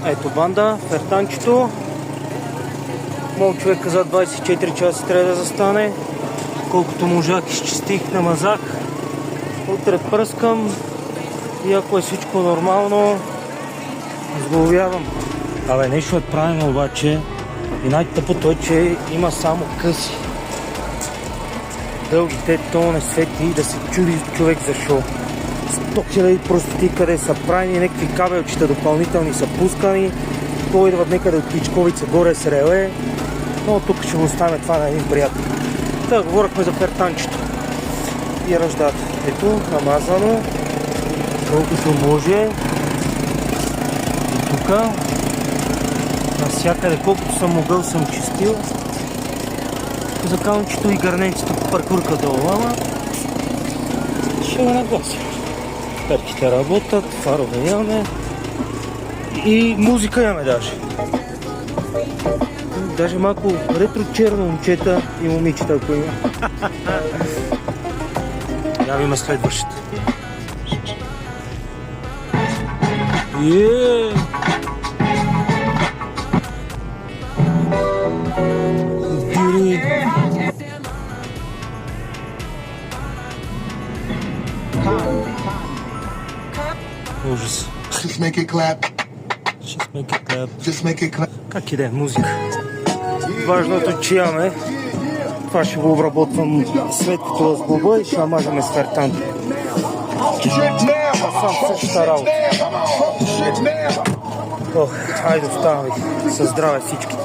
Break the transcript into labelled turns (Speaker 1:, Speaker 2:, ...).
Speaker 1: Ето банда, фертанчето. Моят човек каза 24 часа трябва да застане. Колкото можах изчистих, намазах. Утре пръскам и ако е всичко нормално, сглавявам. Абе, нещо правим обаче и най-тъпото е, че има само къси. Дългите то не свети и да се чуди човек защо. 100 000 простоти къде са правени, някакви кабелчета допълнителни са пускани. То идват некъде от Пичковица горе с реле. Но тук ще го оставим това на един приятел. Та, говорихме за фертанчето и ръждата. Ето, намазано, колкото може. И тук, навсякъде, колкото съм могъл, съм чистил. Закалничето и гърненцето паркурка долу, ама ще го наглася. Перките работят, фарове имаме и музика имаме даже. Даже малко ретро-черно момчета и момичета, ако има. Я има следващата. Ужас.
Speaker 2: Just make it clap.
Speaker 1: Just make it clap.
Speaker 2: Just make it clap.
Speaker 1: Как иде музика? Важното, че имаме. Това ще го обработвам след като сглоба и ще намажаме с фертанта. Сам същата работа. Ох, хайде оставаме. Със здраве всички.